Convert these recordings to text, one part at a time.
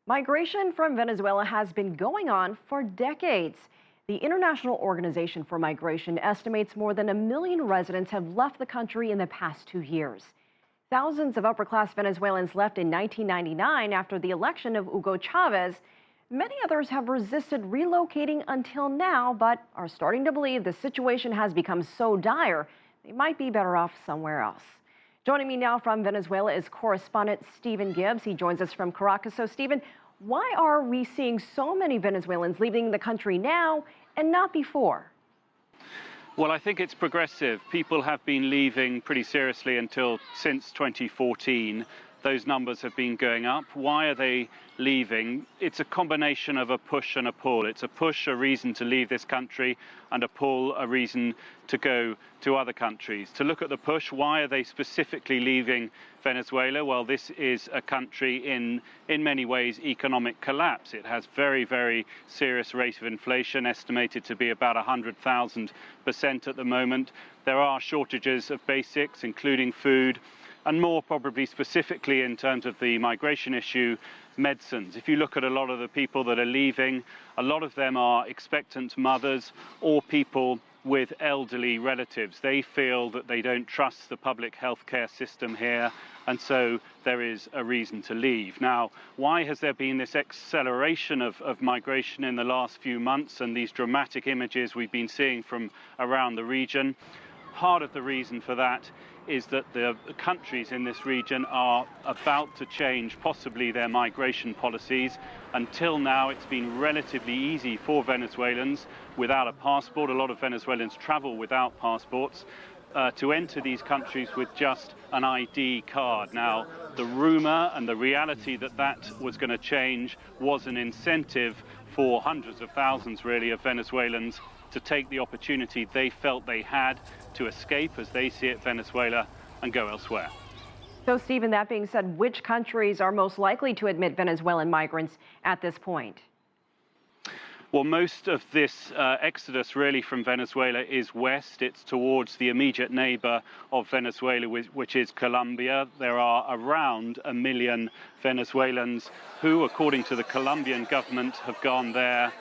Migration from Venezuela has been going on for decades. The International Organization for Migration estimates more than 1 million residents have left the country in the past 2 years. Thousands of upper-class Venezuelans left in 1999 after the election of Hugo Chavez. Many others have resisted relocating until now, but are starting to believe the situation has become so dire they might be better off somewhere else. Joining me now from Venezuela is Correspondent Stephen Gibbs. He joins us from Caracas. So, Stephen, why are we seeing so many Venezuelans leaving the country now and not before? Well, I think it's progressive. People have been leaving pretty seriously since 2014. Those numbers have been going up. Why are they leaving? It's a combination of a push and a pull. It's a push, a reason to leave this country, and a pull, a reason to go to other countries. To look at the push, why are they specifically leaving Venezuela? Well, this is a country in many ways economic collapse. It has very, very serious rate of inflation, estimated to be about 100,000% at the moment. There are shortages of basics, including food, and more probably specifically in terms of the migration issue, medicines. If you look at a lot of the people that are leaving, a lot of them are expectant mothers or people with elderly relatives. They feel that they don't trust the public healthcare system here, and so there is a reason to leave. Now, why has there been this acceleration of migration in the last few months and these dramatic images we've been seeing from around the region? Part of the reason for that is that the countries in this region are about to change possibly their migration policies. Until now, it's been relatively easy for Venezuelans without a passport. A lot of Venezuelans travel without passports to enter these countries with just an ID card. Now, the rumor and the reality that was going to change was an incentive for hundreds of thousands, really, of Venezuelans to take the opportunity they felt they had to escape, as they see it, Venezuela, and go elsewhere. So, Stephen, that being said, which countries are most likely to admit Venezuelan migrants at this point? Well, most of this exodus really from Venezuela is west. It's towards the immediate neighbor of Venezuela, which is Colombia. There are around 1 million Venezuelans who, according to the Colombian government, have gone there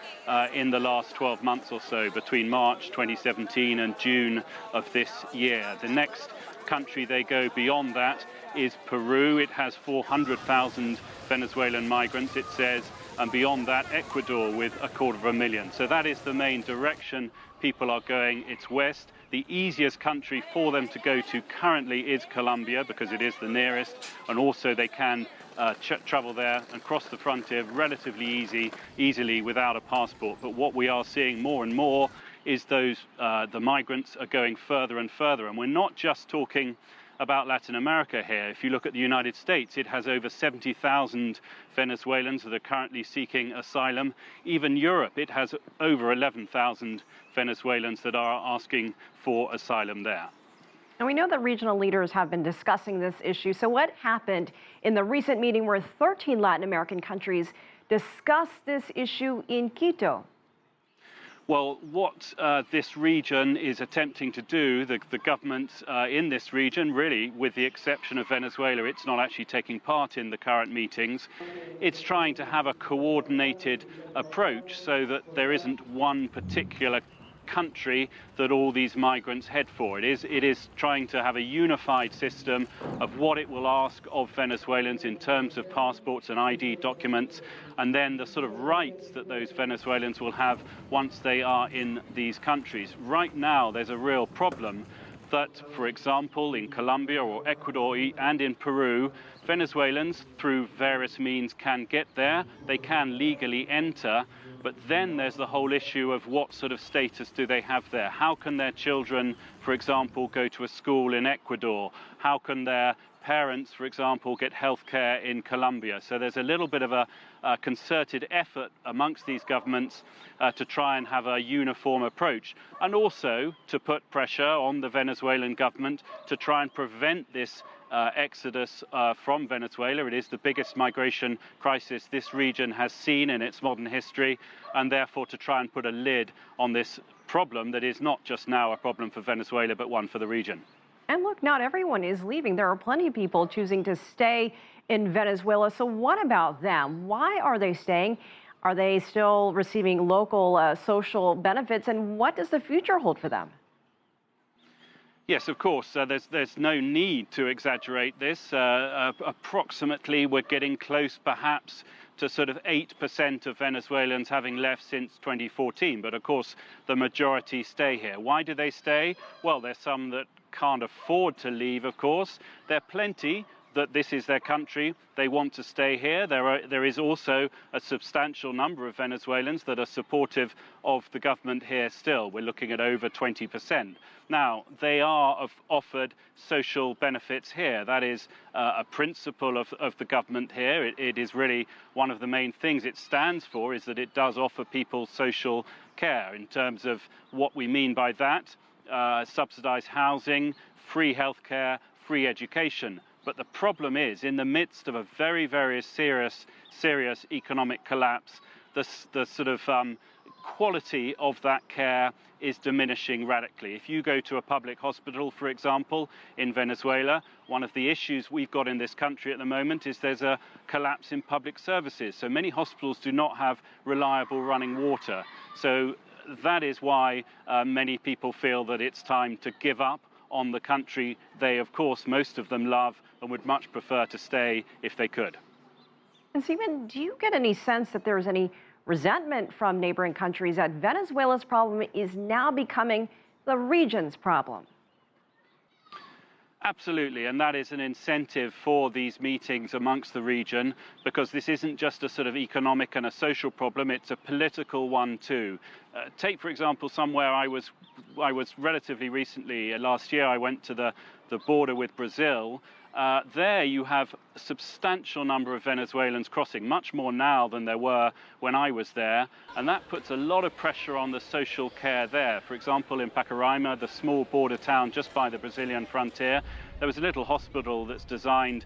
in the last 12 months or so, between March 2017 and June of this year. The next country they go beyond that is Peru. It has 400,000 Venezuelan migrants, it says, and beyond that, Ecuador with 250,000. So that is the main direction people are going. It's west. The easiest country for them to go to currently is Colombia, because it is the nearest, and also they can travel there and cross the frontier relatively easily without a passport. But what we are seeing more and more is the migrants are going further and further. And we're not just talking about Latin America here. If you look at the United States, it has over 70,000 Venezuelans that are currently seeking asylum. Even Europe, it has over 11,000 Venezuelans that are asking for asylum there. And we know that regional leaders have been discussing this issue. So what happened in the recent meeting where 13 Latin American countries discussed this issue in Quito? Well, what this region is attempting to do, the government in this region, really, with the exception of Venezuela, it's not actually taking part in the current meetings. It's trying to have a coordinated approach so that there isn't one particular country that all these migrants head for. It is trying to have a unified system of what it will ask of Venezuelans in terms of passports and ID documents, and then the sort of rights that those Venezuelans will have once they are in these countries. Right now, there's a real problem that, for example, in Colombia or Ecuador and in Peru, Venezuelans, through various means, can get there. They can legally enter, but then there's the whole issue of what sort of status do they have there? How can their children, for example, go to a school in Ecuador? How can their parents, for example, get health care in Colombia? So there's a little bit of a concerted effort amongst these governments to try and have a uniform approach, and also to put pressure on the Venezuelan government to try and prevent this exodus from Venezuela. It is the biggest migration crisis this region has seen in its modern history, and therefore to try and put a lid on this problem that is not just now a problem for Venezuela, but one for the region. And look, not everyone is leaving. There are plenty of people choosing to stay in Venezuela. So what about them? Why are they staying? Are they still receiving local social benefits? And what does the future hold for them? Yes, of course. There's no need to exaggerate this. Approximately, we're getting close, perhaps, to sort of 8% of Venezuelans having left since 2014. But of course, the majority stay here. Why do they stay? Well, there's some that can't afford to leave, of course. There are plenty that this is their country, they want to stay here. There is also a substantial number of Venezuelans that are supportive of the government here still. We're looking at over 20%. Now, they are offered social benefits here. That is a principle of the government here. It is really one of the main things it stands for, is that it does offer people social care. In terms of what we mean by that, subsidized housing, free healthcare, free education. But the problem is, in the midst of a very, very serious economic collapse, the sort of quality of that care is diminishing radically. If you go to a public hospital, for example, in Venezuela, one of the issues we've got in this country at the moment is there's a collapse in public services. So many hospitals do not have reliable running water. So that is why many people feel that it's time to give up on the country they, of course, most of them love and would much prefer to stay if they could. And Stephen, do you get any sense that there's any resentment from neighboring countries that Venezuela's problem is now becoming the region's problem? Absolutely, and that is an incentive for these meetings amongst the region, because this isn't just a sort of economic and a social problem, it's a political one too. Take, for example, somewhere I was relatively recently, last year I went to the border with Brazil. There you have a substantial number of Venezuelans crossing, much more now than there were when I was there, and that puts a lot of pressure on the social care there. For example, in Pacaraima, the small border town just by the Brazilian frontier, there was a little hospital that's designed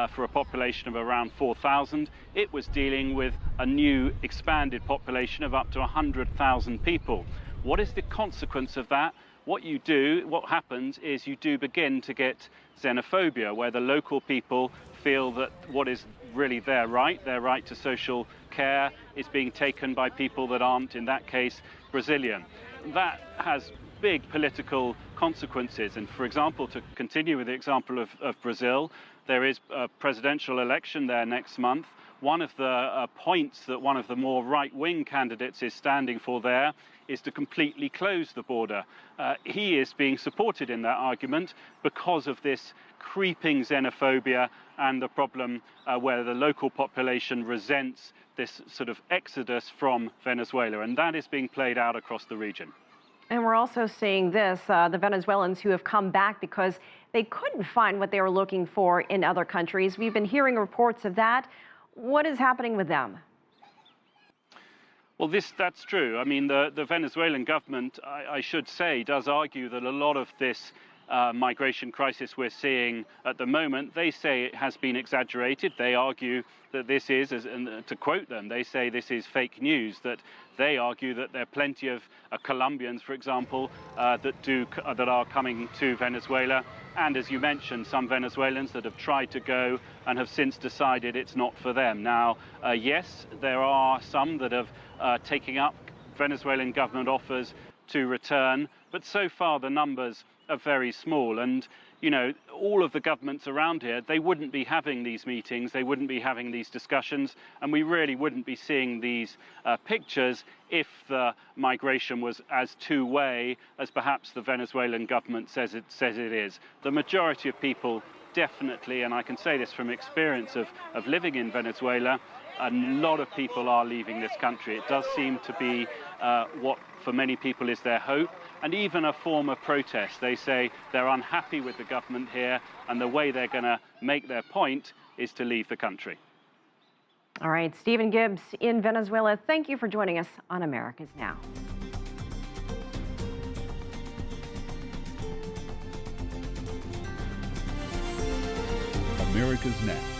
for a population of around 4,000. It was dealing with a new expanded population of up to 100,000 people. What is the consequence of that? What happens is you do begin to get xenophobia, where the local people feel that what is really their right to social care, is being taken by people that aren't, in that case, Brazilian. That has big political consequences. And for example, to continue with the example of Brazil, there is a presidential election there next month. One of the points that one of the more right-wing candidates is standing for there is to completely close the border. He is being supported in that argument because of this creeping xenophobia and the problem where the local population resents this sort of exodus from Venezuela, and that is being played out across the region. And we're also seeing this, the Venezuelans who have come back because they couldn't find what they were looking for in other countries. We've been hearing reports of that. What is happening with them? Well, that's true. I mean, the Venezuelan government, I should say, does argue that a lot of this migration crisis we're seeing at the moment, they say it has been exaggerated. They argue that this is, and to quote them, they say this is fake news, that they argue that there are plenty of Colombians, for example, that are coming to Venezuela. And as you mentioned, some Venezuelans that have tried to go and have since decided it's not for them. Now, yes, there are some that have taken up Venezuelan government offers to return, but so far the numbers are very small. And, you know, all of the governments around here, they wouldn't be having these meetings, they wouldn't be having these discussions, and we really wouldn't be seeing these pictures if the migration was as two-way as perhaps the Venezuelan government says it is. The majority of people definitely, and I can say this from experience of living in Venezuela, a lot of people are leaving this country. It does seem to be what for many people is their hope, and even a form of protest. They say they're unhappy with the government here, and the way they're going to make their point is to leave the country. All right, Stephen Gibbs in Venezuela, thank you for joining us on America's Now. America's Now.